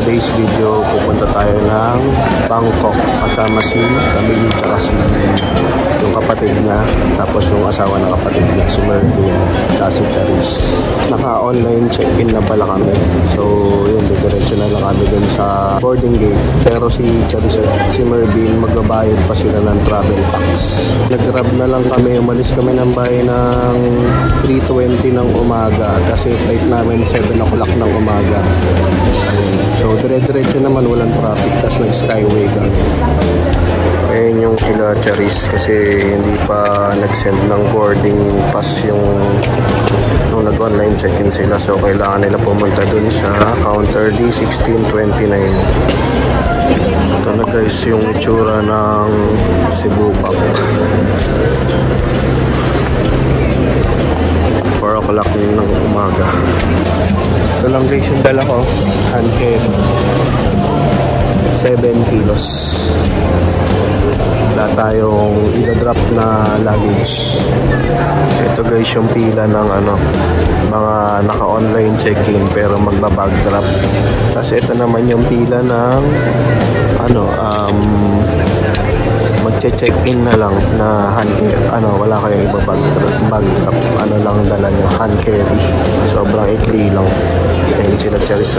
today's video, pupunta tayo ng Bangkok kasama si Camille tsaka si yung kapatid niya, tapos yung asawa ng kapatid niya, si Mervin at si Charis. Naka-online check-in na pala kami, so yun, diretso na lang kami dun sa boarding gate. Pero si Charis at si Mervin, magbabayad pa sila ng travel tax. Nag-grab na lang kami, umalis kami ng bahay ng 3:20 ng umaga kasi flight namin 7 o'clock ng umaga. So dire-diretso naman, walang traffic, tapos nag-skyway kami. Ayun yung kila Charis kasi hindi pa nag-send ng boarding pass yung nung nag-online check-in sila, so kailangan nila pumunta dun sa counter D1629. Ito na guys yung itsura ng Cebu Pack. 4 o'clock ng umaga. Ito lang guys yung dala ko, hand carry, 7 kilos. Wala tayong i-drop na luggage. Ito guys yung pila ng mga naka-online check-in pero magba-bag drop. Tapos ito naman yung pila ng magche-check-in na lang na hand carry. Wala kayong iba-bag drop. Lang dala nyo, hand carry. Sobrang ikli lang. Ayun sila Charis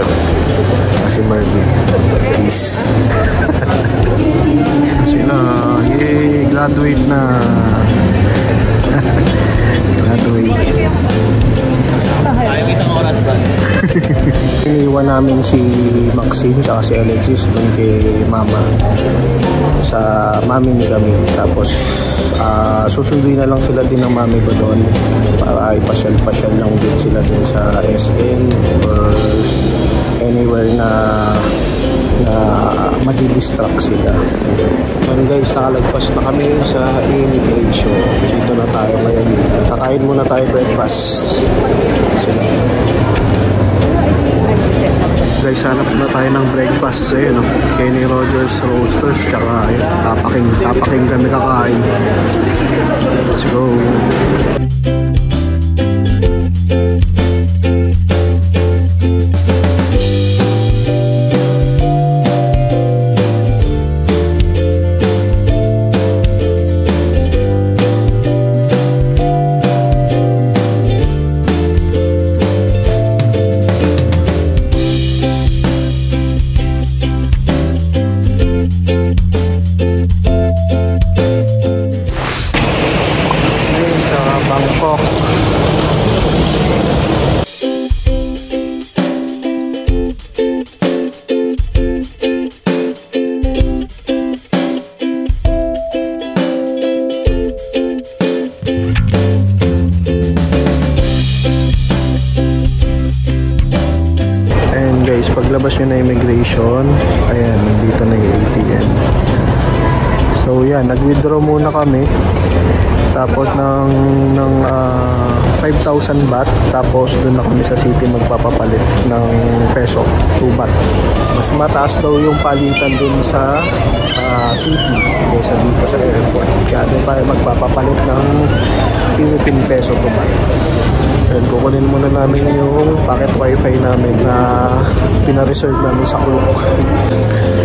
kasi Mervin. Peace. Sila, yay, graduate na. Graduate. Sayang isang oras, brad. Iniwan namin si Maxine at si Alexis dun kay mama sa mami ni kami. Tapos susunduin na lang sila din ng mami ko doon para ipasyal-pasyal lang din sila din sa SM or anywhere na madidistract sila. So guys, nakalagpas na kami sa immigration. Dito na tayo ngayon. Kakain muna tayo breakfast. Guys, hanap na tayo ng breakfast. Ayun, Kenny Rogers Roasters. Tsaka tapaking kami kakain. Let's go. Bangkok. And guys, paglabas nyo na immigration, ayan, dito na yung ATM. So yan, nag-withdraw muna kami. Tapos ng 5,000 baht, tapos doon na kami sa city magpapapalit ng peso, 2 baht. Mas mataas daw yung palitan doon sa city kaysa dito sa airport. Kaya doon tayo magpapapalit ng Philippine peso, 2 baht. And kukunin muna namin yung packet wifi namin na pina-reserve namin sa Klook.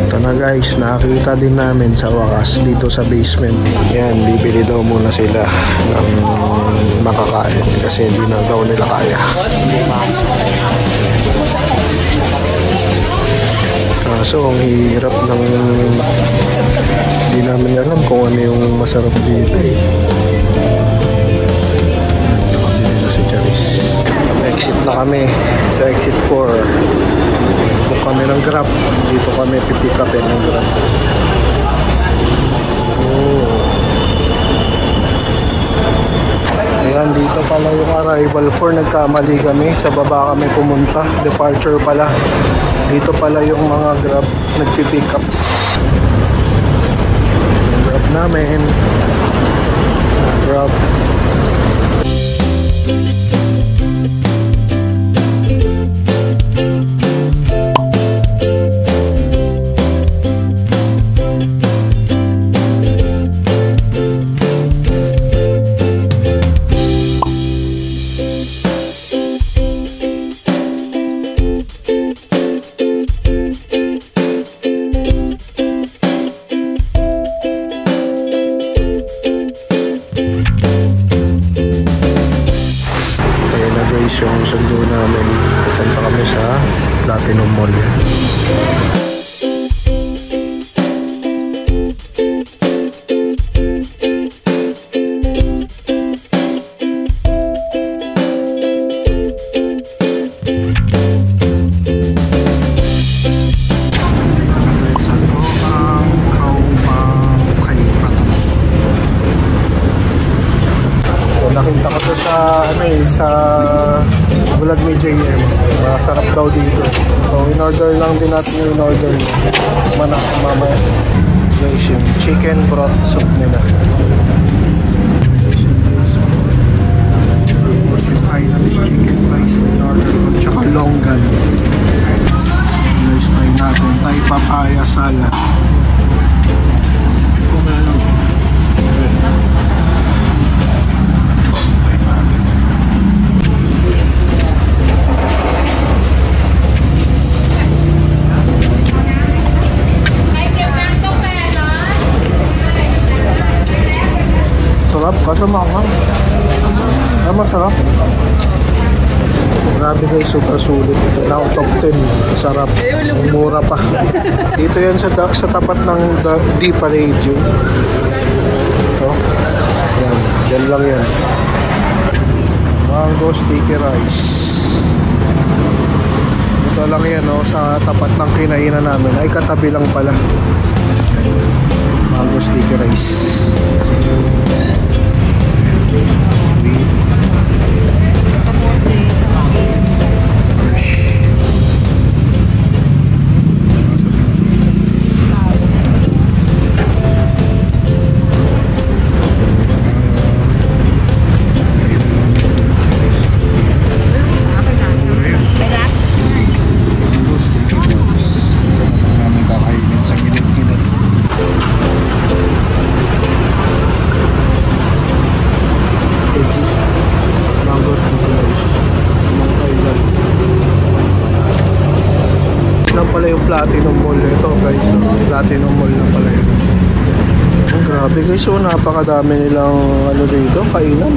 Ito na guys, nakita din namin sa wakas dito sa basement. Yan, bibili daw muna sila ng makakain kasi hindi na daw nila kaya. So ang hirap ng hindi namin alam kung ano yung masarap dito eh. Exit na kami sa exit 4. Book kami ng Grab. Dito kami pipick upin ng Grab. Ayan, dito pala yung arrival 4. Nagkamali kami, sa baba kami pumunta. Departure pala. Dito pala yung mga Grab nagpipick up. Yung Grab namin. Grab. Platinum Mall. Nakita ko to sa sa vlog ni JM. Masarap daw dito. So in-order lang din natin yung in-order manak mamaya. Guys, yung chicken broth soup nila. Tapos yung Hainanese chicken rice na in-order ko. Tsaka longgan. Guys, try natin. Thai papaya salad. Sarap, kaso maangang. Ay, masarap. Grabe guys, super sulit. Ito na top 10. Masarap. Mura pa. Dito yan sa tapat ng D Parade yun. Ito. Yan. Yan lang yan. Mango sticky rice. Ito lang yan sa tapat ng kinainan namin. Ay, katabi lang pala. Mango sticky rice. Pala yung Platinum Mall ito guys. Platinum Mall na pala yun. Oh, grabe guys, napakadami nilang dito, kainan.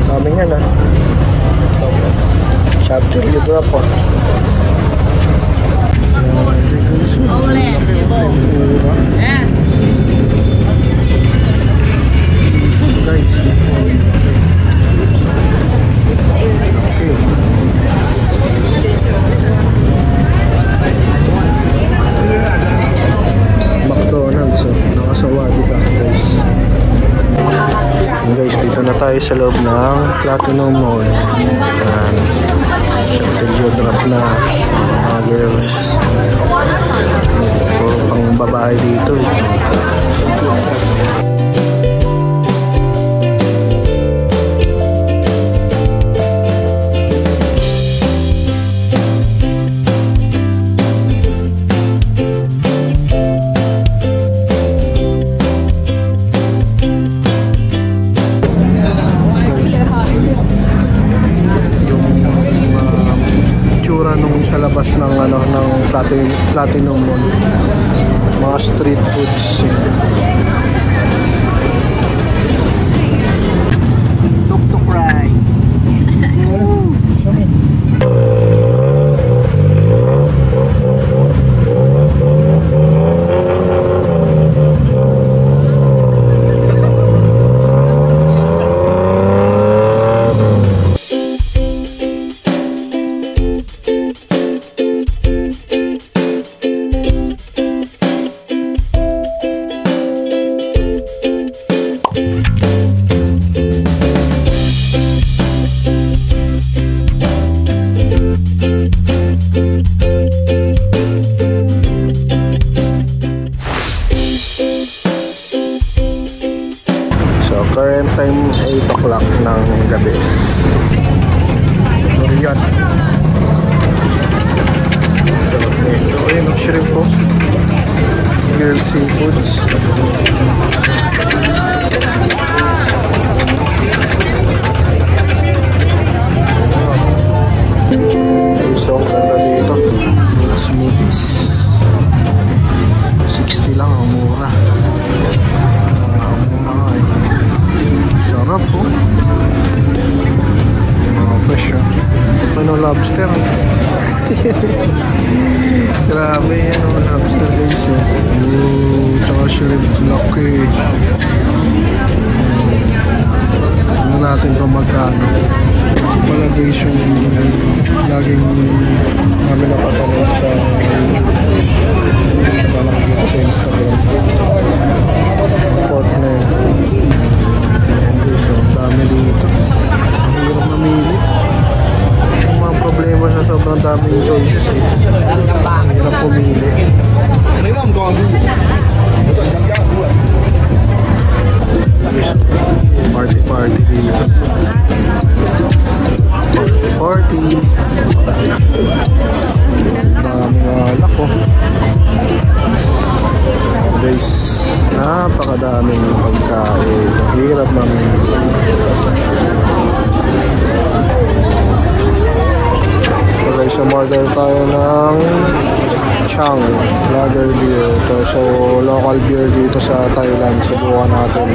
Dami nga na. Chapter you drop on. Guys, McDonald's, nakasawa diba guys? Guys, dito na tayo sa loob ng Platinum Mall. Shuttle drop na mga girls. Puro pang babae dito. Nung sa labas ng ng Platinum Mall, mga street foods. Tuk-tuk ride. Current time 8 o'clock ng gabi. Durian. So, ito yung shrimp po. Girl seafoods. lobster. Grabe yan ang lobster guys. Tsaka shrimp laki. Ano natin kung magkano. Wala guys yung laging namin napapanood sa nakikita sa Instagram. Pot na yun. So, dami dito. Ang hirap mamili. Yung mga problema sa sobrang daming choices eh. Ang hirap pumili. Party dito. Party. Daming alak oh. Guys, napakadaming pagkain. Hirap mamili. So guys, umorder tayo ng Chang Lager beer. So local beer dito sa Thailand. Subukan natin.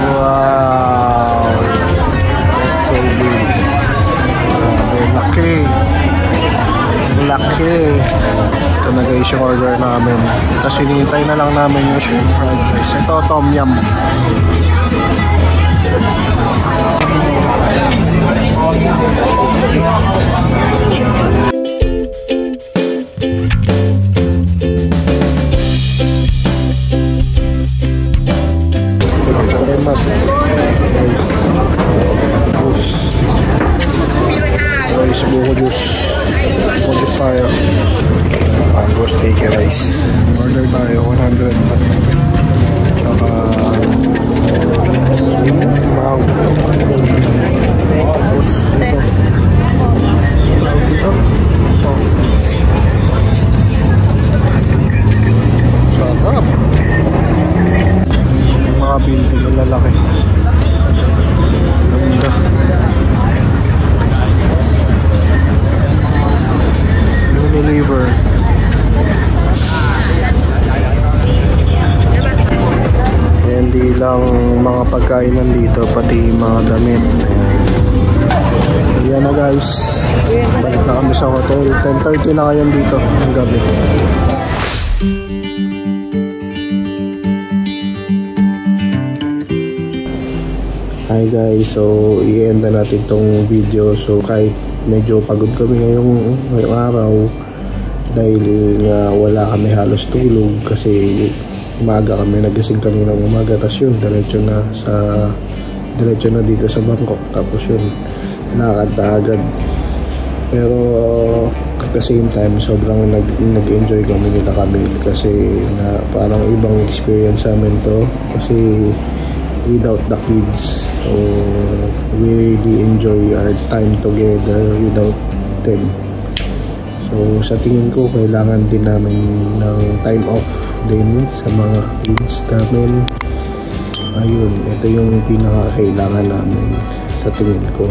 Wow, that's so big. Laki. Laki. Ito na guys yung order namin. Kasi hinihintay na lang namin yung shrimp fried rice. Ito tom yum. Guys, buko juice. Buko juice tayo. Mango steak rice. Order tayo 100 baht. Tsaka mango. Tapos ito. Ito. Sarap. Yung mga building na lalaki. Ganda. Unilever. Hindi lang mga pagkain nandito, pati mga damit. Ayan na guys, balik na kami sa hotel. 10:30 na ngayon dito ng gabi. Hi guys, so i-end na natin tong video. So kahit medyo pagod kami ngayong araw dahil nga wala kami halos tulog kasi umaga kami, nagising kami ng umaga, tapos yun diretso na dito sa Bangkok, tapos yun lakad na agad. Pero at the same time sobrang nag-enjoy kami nila Camille kasi na parang ibang experience sa amin to kasi without the kids. So we really enjoy our time together without them. So sa tingin ko kailangan din namin ng time off din sa mga kids namin. Ayun, ito yung pinaka kailangan namin sa tingin ko.